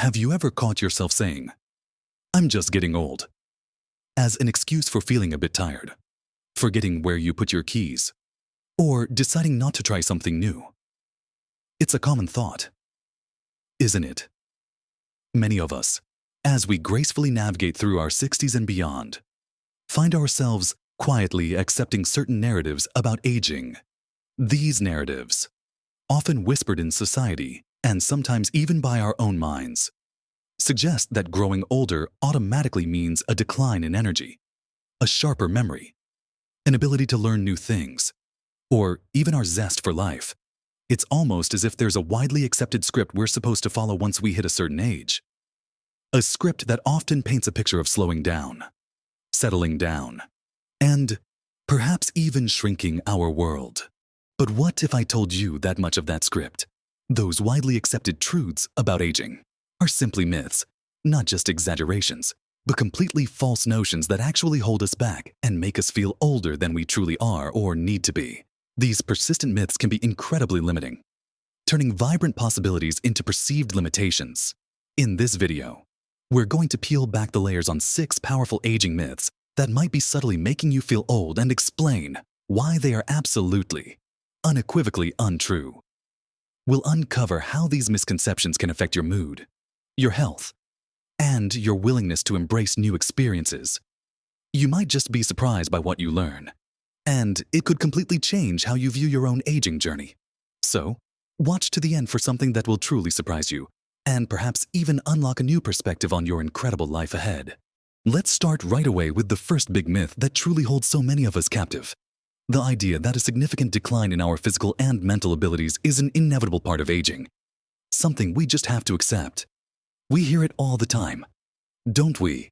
Have you ever caught yourself saying, "I'm just getting old," as an excuse for feeling a bit tired, forgetting where you put your keys, or deciding not to try something new? It's a common thought, isn't it? Many of us, as we gracefully navigate through our 60s and beyond, find ourselves quietly accepting certain narratives about aging. These narratives, often whispered in society and sometimes even by our own minds, suggest that growing older automatically means a decline in energy, a sharper memory, an ability to learn new things, or even our zest for life. It's almost as if there's a widely accepted script we're supposed to follow once we hit a certain age. A script that often paints a picture of slowing down, settling down, and perhaps even shrinking our world. But what if I told you that much of that script, those widely accepted truths about aging, are simply myths, not just exaggerations, but completely false notions that actually hold us back and make us feel older than we truly are or need to be? These persistent myths can be incredibly limiting, turning vibrant possibilities into perceived limitations. In this video, we're going to peel back the layers on 6 powerful aging myths that might be subtly making you feel old and explain why they are absolutely, unequivocally untrue. We'll uncover how these misconceptions can affect your mood, your health, and your willingness to embrace new experiences. You might just be surprised by what you learn, and it could completely change how you view your own aging journey. So, watch to the end for something that will truly surprise you, and perhaps even unlock a new perspective on your incredible life ahead. Let's start right away with the first big myth that truly holds so many of us captive: the idea that a significant decline in our physical and mental abilities is an inevitable part of aging, something we just have to accept. We hear it all the time, don't we?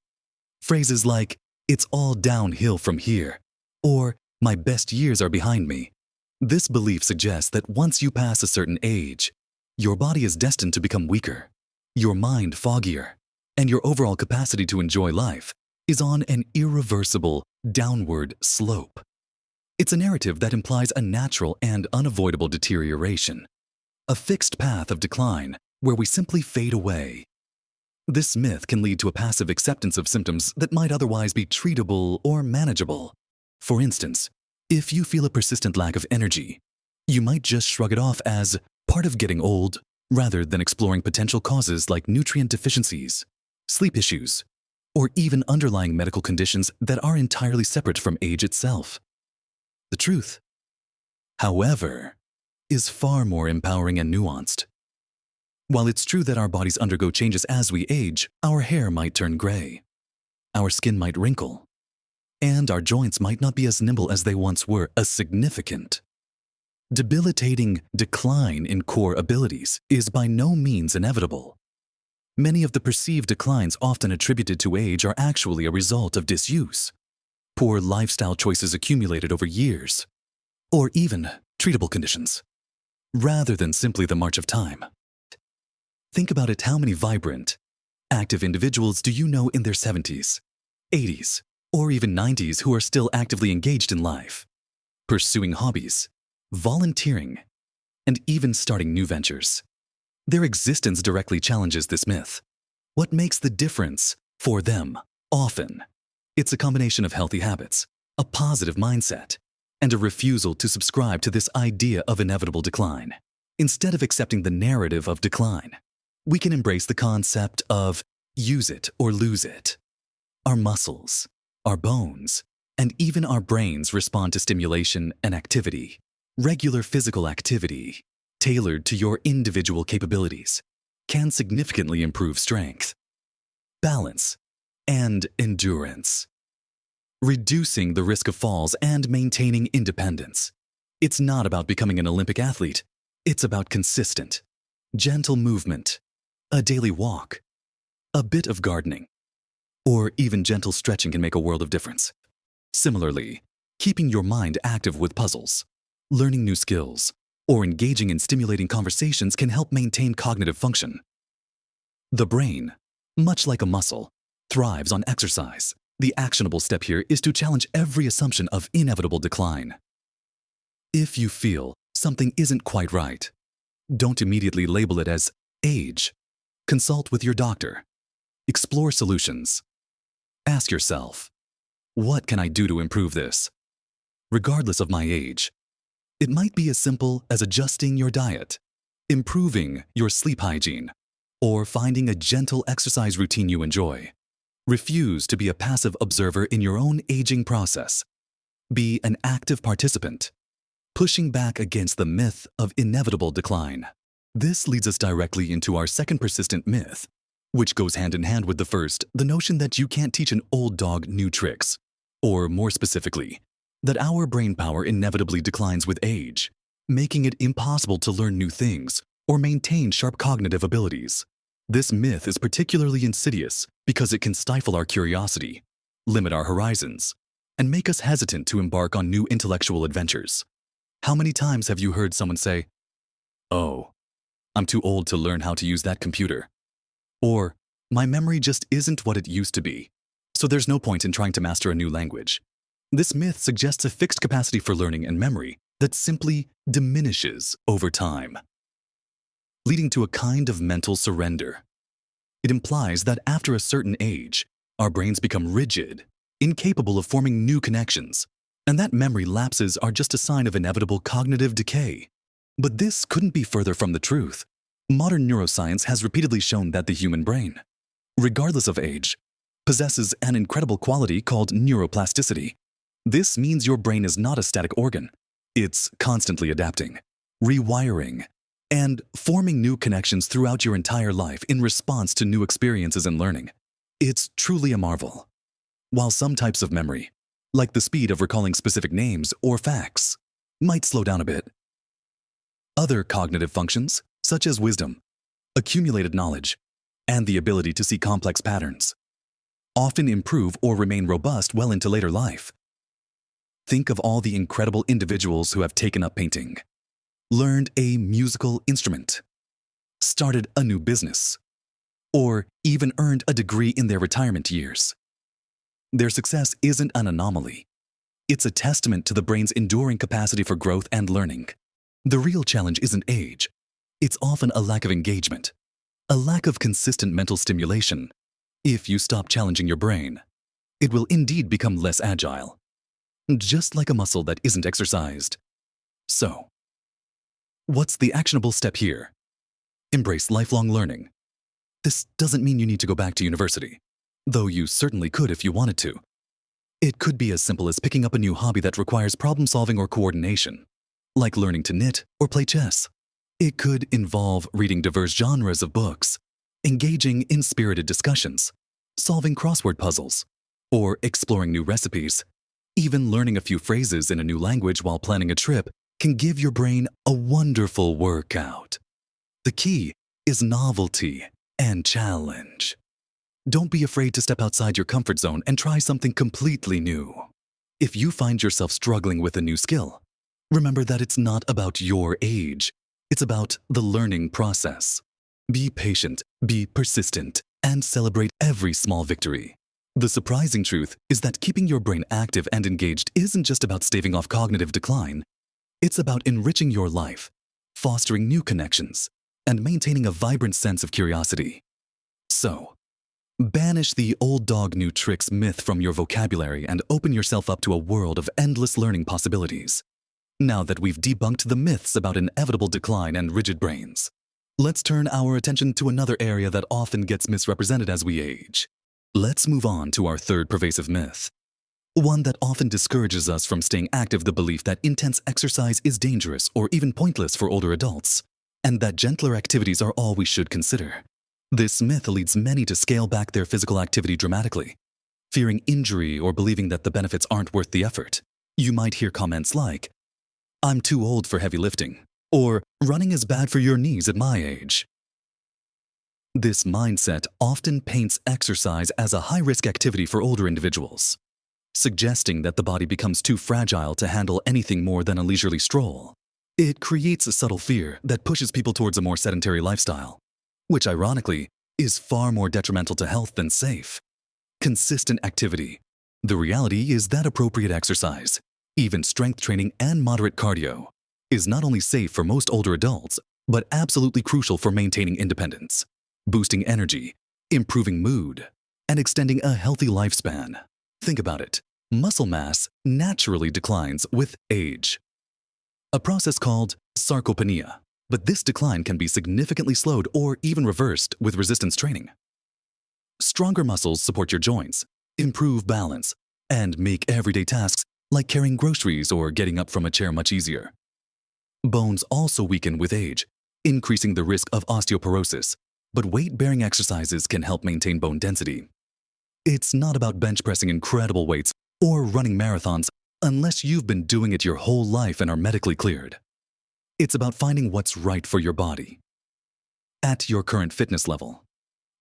Phrases like, "It's all downhill from here," or "My best years are behind me." This belief suggests that once you pass a certain age, your body is destined to become weaker, your mind foggier, and your overall capacity to enjoy life is on an irreversible downward slope. It's a narrative that implies a natural and unavoidable deterioration, a fixed path of decline where we simply fade away. This myth can lead to a passive acceptance of symptoms that might otherwise be treatable or manageable. For instance, if you feel a persistent lack of energy, you might just shrug it off as part of getting old, rather than exploring potential causes like nutrient deficiencies, sleep issues, or even underlying medical conditions that are entirely separate from age itself. The truth, however, is far more empowering and nuanced. While it's true that our bodies undergo changes as we age, our hair might turn gray, our skin might wrinkle, and our joints might not be as nimble as they once were. A significant, debilitating decline in core abilities is by no means inevitable. Many of the perceived declines often attributed to age are actually a result of disuse, poor lifestyle choices accumulated over years, or even treatable conditions, rather than simply the march of time. Think about it: how many vibrant, active individuals do you know in their 70s, 80s, or even 90s who are still actively engaged in life, pursuing hobbies, volunteering, and even starting new ventures? Their existence directly challenges this myth. What makes the difference for them? Often, it's a combination of healthy habits, a positive mindset, and a refusal to subscribe to this idea of inevitable decline. Instead of accepting the narrative of decline, we can embrace the concept of use it or lose it. Our muscles, our bones, and even our brains respond to stimulation and activity. Regular physical activity, tailored to your individual capabilities, can significantly improve strength, balance, and endurance, reducing the risk of falls and maintaining independence. It's not about becoming an Olympic athlete. It's about consistent, gentle movement, a daily walk, a bit of gardening, or even gentle stretching can make a world of difference. Similarly, keeping your mind active with puzzles, learning new skills, or engaging in stimulating conversations can help maintain cognitive function. The brain, much like a muscle, thrives on exercise. The actionable step here is to challenge every assumption of inevitable decline. If you feel something isn't quite right, don't immediately label it as age. Consult with your doctor. Explore solutions. Ask yourself, what can I do to improve this? Regardless of my age, it might be as simple as adjusting your diet, improving your sleep hygiene, or finding a gentle exercise routine you enjoy. Refuse to be a passive observer in your own aging process. Be an active participant, pushing back against the myth of inevitable decline. This leads us directly into our second persistent myth, which goes hand in hand with the first, the notion that you can't teach an old dog new tricks, or more specifically, that our brain power inevitably declines with age, making it impossible to learn new things or maintain sharp cognitive abilities. This myth is particularly insidious because it can stifle our curiosity, limit our horizons, and make us hesitant to embark on new intellectual adventures. How many times have you heard someone say, "Oh, I'm too old to learn how to use that computer," or "My memory just isn't what it used to be, so there's no point in trying to master a new language"? This myth suggests a fixed capacity for learning and memory that simply diminishes over time, leading to a kind of mental surrender. It implies that after a certain age, our brains become rigid, incapable of forming new connections, and that memory lapses are just a sign of inevitable cognitive decay. But this couldn't be further from the truth. Modern neuroscience has repeatedly shown that the human brain, regardless of age, possesses an incredible quality called neuroplasticity. This means your brain is not a static organ. It's constantly adapting, rewiring, and forming new connections throughout your entire life in response to new experiences and learning. It's truly a marvel. While some types of memory, like the speed of recalling specific names or facts, might slow down a bit, other cognitive functions, such as wisdom, accumulated knowledge, and the ability to see complex patterns, often improve or remain robust well into later life. Think of all the incredible individuals who have taken up painting, learned a musical instrument, started a new business, or even earned a degree in their retirement years. Their success isn't an anomaly. It's a testament to the brain's enduring capacity for growth and learning. The real challenge isn't age. It's often a lack of engagement, a lack of consistent mental stimulation. If you stop challenging your brain, it will indeed become less agile, just like a muscle that isn't exercised. So, what's the actionable step here? Embrace lifelong learning. This doesn't mean you need to go back to university, though you certainly could if you wanted to. It could be as simple as picking up a new hobby that requires problem-solving or coordination, like learning to knit or play chess. It could involve reading diverse genres of books, engaging in spirited discussions, solving crossword puzzles, or exploring new recipes. Even learning a few phrases in a new language while planning a trip can give your brain a wonderful workout. The key is novelty and challenge. Don't be afraid to step outside your comfort zone and try something completely new. If you find yourself struggling with a new skill, remember that it's not about your age. It's about the learning process. Be patient, be persistent, and celebrate every small victory. The surprising truth is that keeping your brain active and engaged isn't just about staving off cognitive decline. It's about enriching your life, fostering new connections, and maintaining a vibrant sense of curiosity. So, banish the old dog new tricks myth from your vocabulary and open yourself up to a world of endless learning possibilities. Now that we've debunked the myths about inevitable decline and rigid brains, let's turn our attention to another area that often gets misrepresented as we age. Let's move on to our third pervasive myth, one that often discourages us from staying active: the belief that intense exercise is dangerous or even pointless for older adults, and that gentler activities are all we should consider. This myth leads many to scale back their physical activity dramatically, fearing injury or believing that the benefits aren't worth the effort. You might hear comments like, "I'm too old for heavy lifting," or "Running is bad for your knees at my age." This mindset often paints exercise as a high-risk activity for older individuals, suggesting that the body becomes too fragile to handle anything more than a leisurely stroll. It creates a subtle fear that pushes people towards a more sedentary lifestyle, which ironically is far more detrimental to health than safe. Consistent activity. The reality is that appropriate exercise, even strength training and moderate cardio, is not only safe for most older adults, but absolutely crucial for maintaining independence. boosting energy, improving mood, and extending a healthy lifespan. Think about it. Muscle mass naturally declines with age, a process called sarcopenia. But this decline can be significantly slowed or even reversed with resistance training. Stronger muscles support your joints, improve balance, and make everyday tasks like carrying groceries or getting up from a chair much easier. Bones also weaken with age, increasing the risk of osteoporosis, but weight-bearing exercises can help maintain bone density. It's not about bench pressing incredible weights or running marathons unless you've been doing it your whole life and are medically cleared. It's about finding what's right for your body at your current fitness level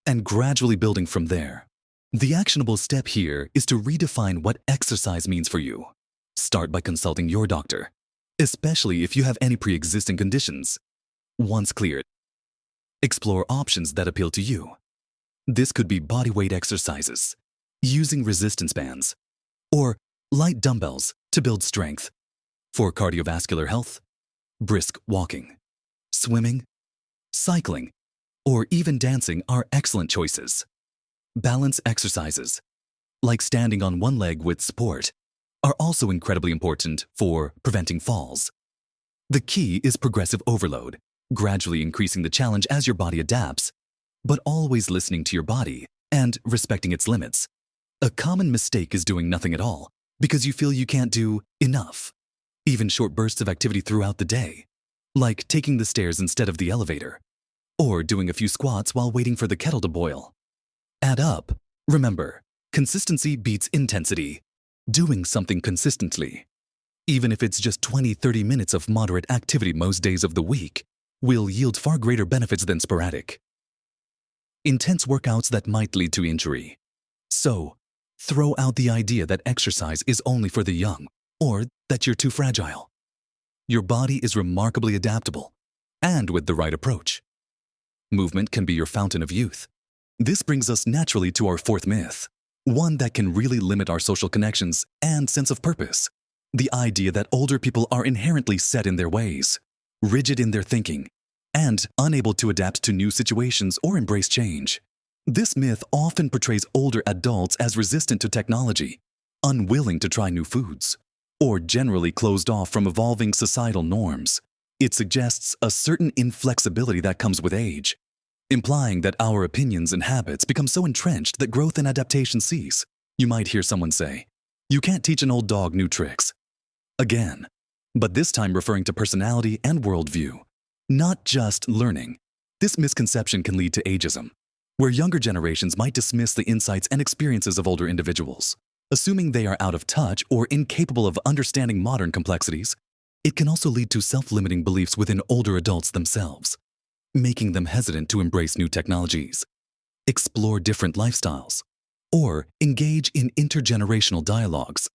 and gradually building from there. The actionable step here is to redefine what exercise means for you. Start by consulting your doctor, especially if you have any pre-existing conditions. Once cleared, explore options that appeal to you. This could be bodyweight exercises, using resistance bands, or light dumbbells to build strength. For cardiovascular health, brisk walking, swimming, cycling, or even dancing are excellent choices. Balance exercises, like standing on one leg with support, are also incredibly important for preventing falls. The key is progressive overload, gradually increasing the challenge as your body adapts, but always listening to your body and respecting its limits. A common mistake is doing nothing at all because you feel you can't do enough. Even short bursts of activity throughout the day, like taking the stairs instead of the elevator, or doing a few squats while waiting for the kettle to boil, add up. Remember, consistency beats intensity. Doing something consistently, even if it's just 20-30 minutes of moderate activity most days of the week, will yield far greater benefits than sporadic, intense workouts that might lead to injury. So, throw out the idea that exercise is only for the young or that you're too fragile. Your body is remarkably adaptable, and with the right approach, movement can be your fountain of youth. This brings us naturally to our fourth myth, one that can really limit our social connections and sense of purpose. The idea that older people are inherently set in their ways, rigid in their thinking, and unable to adapt to new situations or embrace change. This myth often portrays older adults as resistant to technology, unwilling to try new foods, or generally closed off from evolving societal norms. It suggests a certain inflexibility that comes with age, implying that our opinions and habits become so entrenched that growth and adaptation cease. You might hear someone say, "You can't teach an old dog new tricks." Again, but this time referring to personality and worldview, not just learning. This misconception can lead to ageism, where younger generations might dismiss the insights and experiences of older individuals, assuming they are out of touch or incapable of understanding modern complexities. It can also lead to self-limiting beliefs within older adults themselves, making them hesitant to embrace new technologies, explore different lifestyles, or engage in intergenerational dialogues.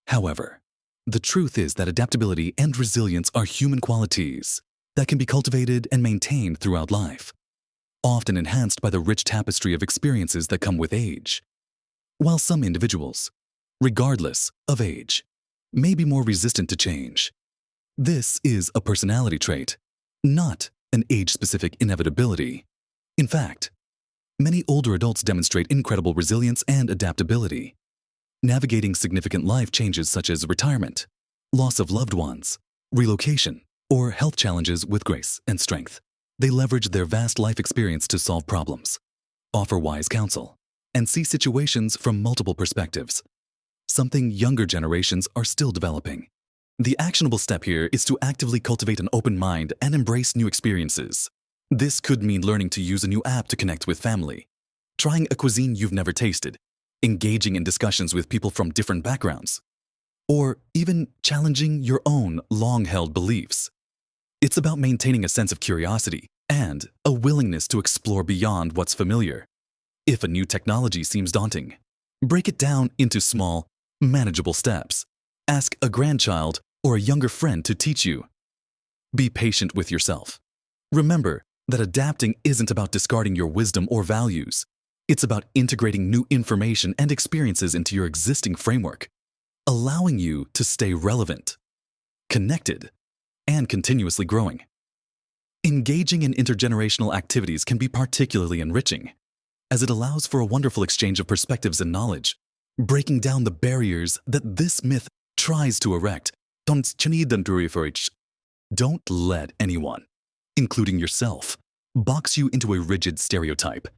However, the truth is that adaptability and resilience are human qualities that can be cultivated and maintained throughout life, often enhanced by the rich tapestry of experiences that come with age. While some individuals, regardless of age, may be more resistant to change, this is a personality trait, not an age-specific inevitability. In fact, many older adults demonstrate incredible resilience and adaptability, navigating significant life changes such as retirement, loss of loved ones, relocation, or health challenges with grace and strength. They leverage their vast life experience to solve problems, offer wise counsel, and see situations from multiple perspectives, something younger generations are still developing. The actionable step here is to actively cultivate an open mind and embrace new experiences. This could mean learning to use a new app to connect with family, trying a cuisine you've never tasted, engaging in discussions with people from different backgrounds, or even challenging your own long-held beliefs. It's about maintaining a sense of curiosity and a willingness to explore beyond what's familiar. If a new technology seems daunting, break it down into small, manageable steps. Ask a grandchild or a younger friend to teach you. Be patient with yourself. Remember that adapting isn't about discarding your wisdom or values. It's about integrating new information and experiences into your existing framework, allowing you to stay relevant, connected, and continuously growing. Engaging in intergenerational activities can be particularly enriching, as it allows for a wonderful exchange of perspectives and knowledge, breaking down the barriers that this myth tries to erect. Don't let anyone, including yourself, box you into a rigid stereotype.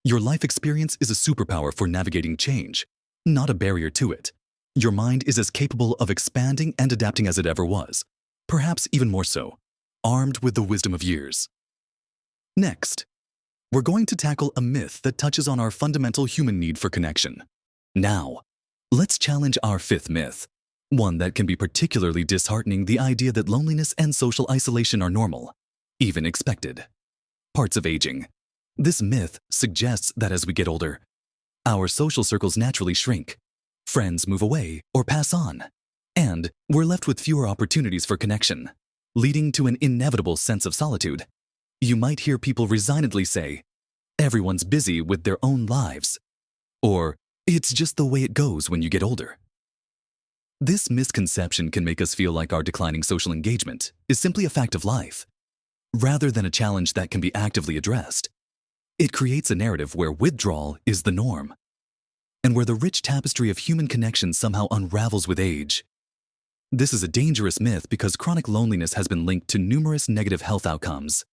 Your life experience is a superpower for navigating change, not a barrier to it. Your mind is as capable of expanding and adapting as it ever was, perhaps even more so, armed with the wisdom of years. Next, we're going to tackle a myth that touches on our fundamental human need for connection. Now, let's challenge our fifth myth, one that can be particularly disheartening: the idea that loneliness and social isolation are normal, even expected. Parts of aging. This myth suggests that as we get older, our social circles naturally shrink, friends move away or pass on, and we're left with fewer opportunities for connection, leading to an inevitable sense of solitude. You might hear people resignedly say, "Everyone's busy with their own lives," or "It's just the way it goes when you get older." This misconception can make us feel like our declining social engagement is simply a fact of life, rather than a challenge that can be actively addressed. It creates a narrative where withdrawal is the norm, and where the rich tapestry of human connection somehow unravels with age. This is a dangerous myth because chronic loneliness has been linked to numerous negative health outcomes,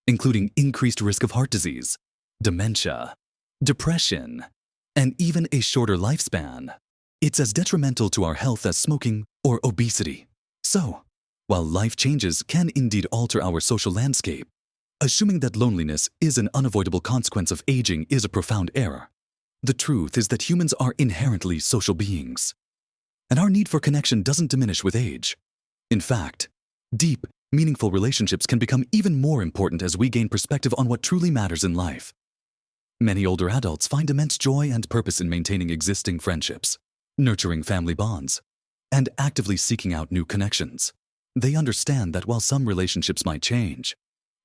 including increased risk of heart disease, dementia, depression, and even a shorter lifespan. It's as detrimental to our health as smoking or obesity. So, while life changes can indeed alter our social landscape, assuming that loneliness is an unavoidable consequence of aging is a profound error. The truth is that humans are inherently social beings, and our need for connection doesn't diminish with age. In fact, deep, meaningful relationships can become even more important as we gain perspective on what truly matters in life. Many older adults find immense joy and purpose in maintaining existing friendships, nurturing family bonds, and actively seeking out new connections. They understand that while some relationships might change,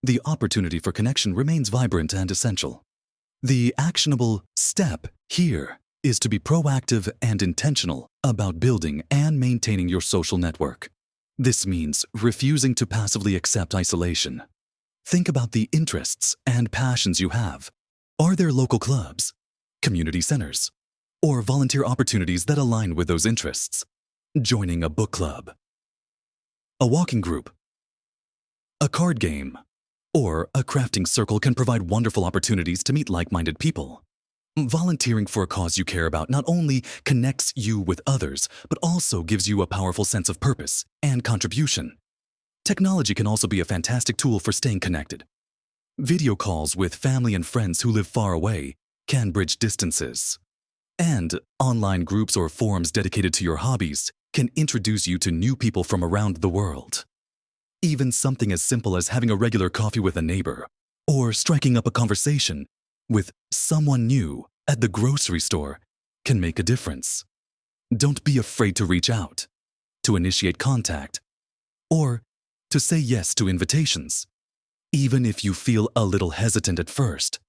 the opportunity for connection remains vibrant and essential. The actionable step here is to be proactive and intentional about building and maintaining your social network. This means refusing to passively accept isolation. Think about the interests and passions you have. Are there local clubs, community centers, or volunteer opportunities that align with those interests? Joining a book club, a walking group, a card game, or a crafting circle can provide wonderful opportunities to meet like-minded people. Volunteering for a cause you care about not only connects you with others, but also gives you a powerful sense of purpose and contribution. Technology can also be a fantastic tool for staying connected. Video calls with family and friends who live far away can bridge distances. And online groups or forums dedicated to your hobbies can introduce you to new people from around the world. Even something as simple as having a regular coffee with a neighbor, or striking up a conversation with someone new at the grocery store can make a difference. Don't be afraid to reach out, to initiate contact, or to say yes to invitations. Even if you feel a little hesitant at first,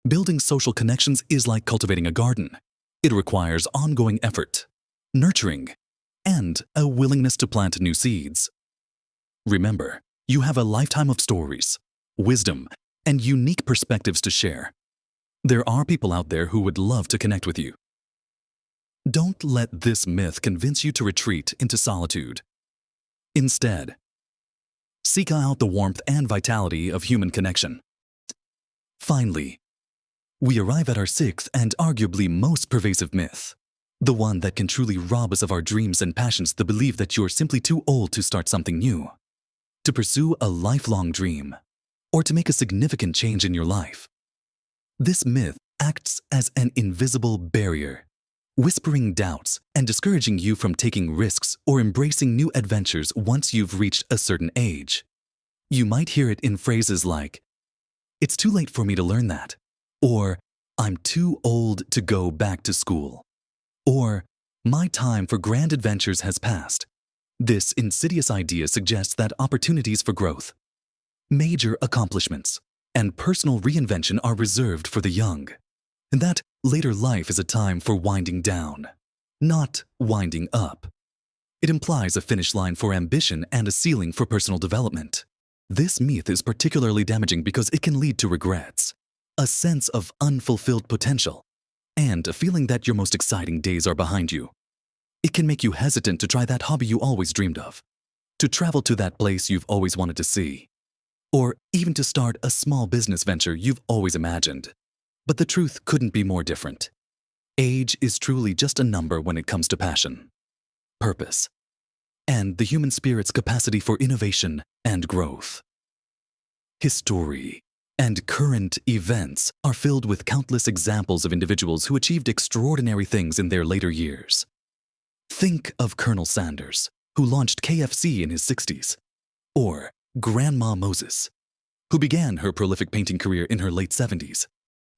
building social connections is like cultivating a garden. It requires ongoing effort, nurturing, and a willingness to plant new seeds. Remember, you have a lifetime of stories, wisdom, and unique perspectives to share. There are people out there who would love to connect with you. Don't let this myth convince you to retreat into solitude. Instead, seek out the warmth and vitality of human connection. Finally, we arrive at our sixth and arguably most pervasive myth, the one that can truly rob us of our dreams and passions: the belief that you're simply too old to start something new, to pursue a lifelong dream, or to make a significant change in your life. This myth acts as an invisible barrier, whispering doubts and discouraging you from taking risks or embracing new adventures once you've reached a certain age. You might hear it in phrases like, "It's too late for me to learn that," or "I'm too old to go back to school," or "My time for grand adventures has passed." This insidious idea suggests that opportunities for growth, major accomplishments, and personal reinvention are reserved for the young, and that later life is a time for winding down, not winding up. It implies a finish line for ambition and a ceiling for personal development. This myth is particularly damaging because it can lead to regrets, a sense of unfulfilled potential, and a feeling that your most exciting days are behind you. It can make you hesitant to try that hobby you always dreamed of, to travel to that place you've always wanted to see, or even to start a small business venture you've always imagined. But the truth couldn't be more different. Age is truly just a number when it comes to passion, purpose, and the human spirit's capacity for innovation and growth. History and current events are filled with countless examples of individuals who achieved extraordinary things in their later years. Think of Colonel Sanders, who launched KFC in his 60s, or Grandma Moses, who began her prolific painting career in her late 70s.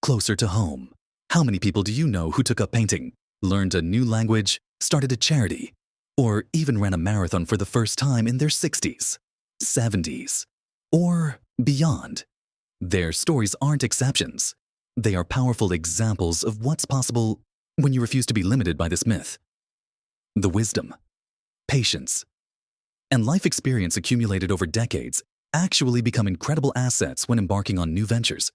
Closer to home, how many people do you know who took up painting, learned a new language, started a charity, or even ran a marathon for the first time in their 60s, 70s, or beyond? Their stories aren't exceptions. They are powerful examples of what's possible when you refuse to be limited by this myth. The wisdom, patience, and life experience accumulated over decades actually become incredible assets when embarking on new ventures.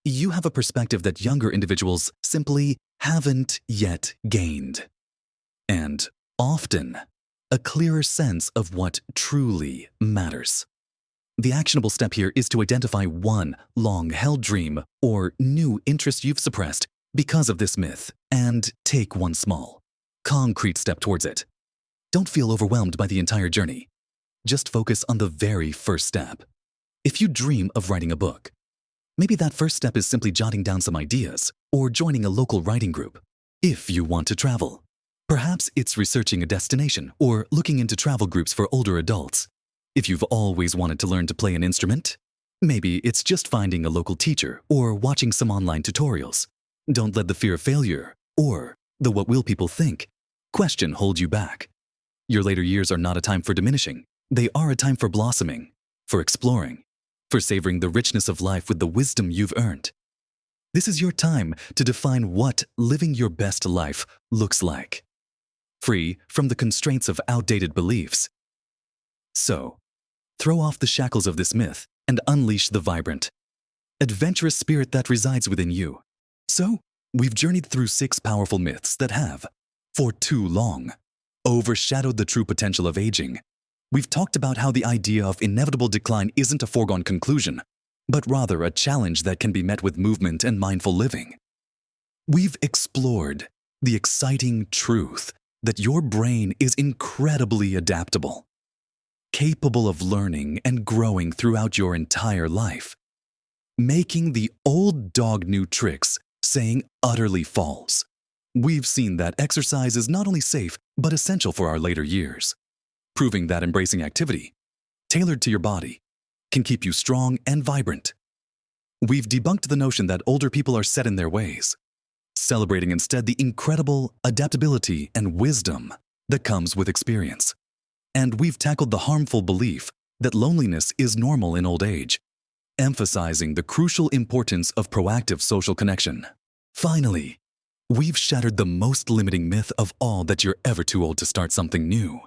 You have a perspective that younger individuals simply haven't yet gained. And often, a clearer sense of what truly matters. The actionable step here is to identify one long-held dream or new interest you've suppressed because of this myth and take one small, concrete step towards it. Don't feel overwhelmed by the entire journey. Just focus on the very first step. If you dream of writing a book, maybe that first step is simply jotting down some ideas or joining a local writing group. If you want to travel, perhaps it's researching a destination or looking into travel groups for older adults. If you've always wanted to learn to play an instrument, maybe it's just finding a local teacher or watching some online tutorials. Don't let the fear of failure or the "what will people think" question hold you back. Your later years are not a time for diminishing. They are a time for blossoming, for exploring, for savoring the richness of life with the wisdom you've earned. This is your time to define what living your best life looks like, free from the constraints of outdated beliefs. So, throw off the shackles of this myth and unleash the vibrant, adventurous spirit that resides within you. So, we've journeyed through 6 powerful myths that have, for too long, overshadowed the true potential of aging. We've talked about how the idea of inevitable decline isn't a foregone conclusion, but rather a challenge that can be met with movement and mindful living. We've explored the exciting truth that your brain is incredibly adaptable, capable of learning and growing throughout your entire life, making the old dog new tricks saying utterly false. We've seen that exercise is not only safe, but essential for our later years, proving that embracing activity, tailored to your body, can keep you strong and vibrant. We've debunked the notion that older people are set in their ways, celebrating instead the incredible adaptability and wisdom that comes with experience. And we've tackled the harmful belief that loneliness is normal in old age, emphasizing the crucial importance of proactive social connection. Finally, we've shattered the most limiting myth of all that you're ever too old to start something new,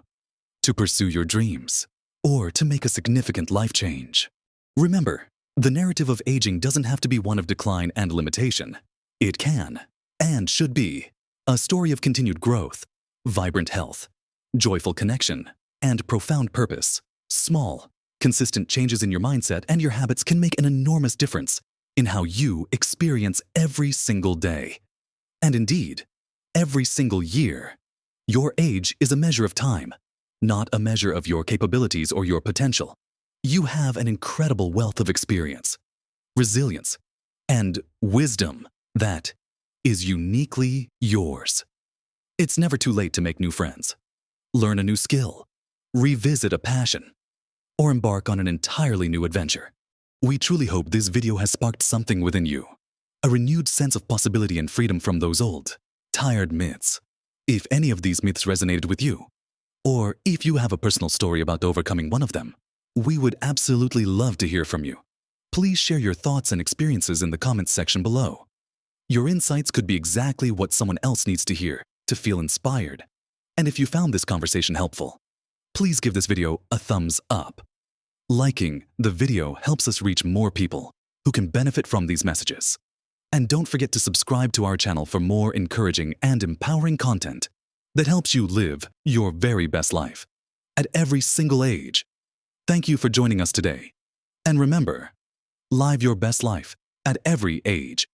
to pursue your dreams, or to make a significant life change. Remember, the narrative of aging doesn't have to be one of decline and limitation. It can, and should be, a story of continued growth, vibrant health, joyful connection, and profound purpose. Small, consistent changes in your mindset and your habits can make an enormous difference in how you experience every single day. And indeed, every single year. Your age is a measure of time, not a measure of your capabilities or your potential. You have an incredible wealth of experience, resilience, and wisdom that is uniquely yours. It's never too late to make new friends, learn a new skill, revisit a passion, or embark on an entirely new adventure. We truly hope this video has sparked something within you, a renewed sense of possibility and freedom from those old, tired myths. If any of these myths resonated with you, or if you have a personal story about overcoming one of them, we would absolutely love to hear from you. Please share your thoughts and experiences in the comments section below. Your insights could be exactly what someone else needs to hear to feel inspired. And if you found this conversation helpful, please give this video a thumbs up. Liking the video helps us reach more people who can benefit from these messages. And don't forget to subscribe to our channel for more encouraging and empowering content that helps you live your very best life at every single age. Thank you for joining us today. And remember, live your best life at every age.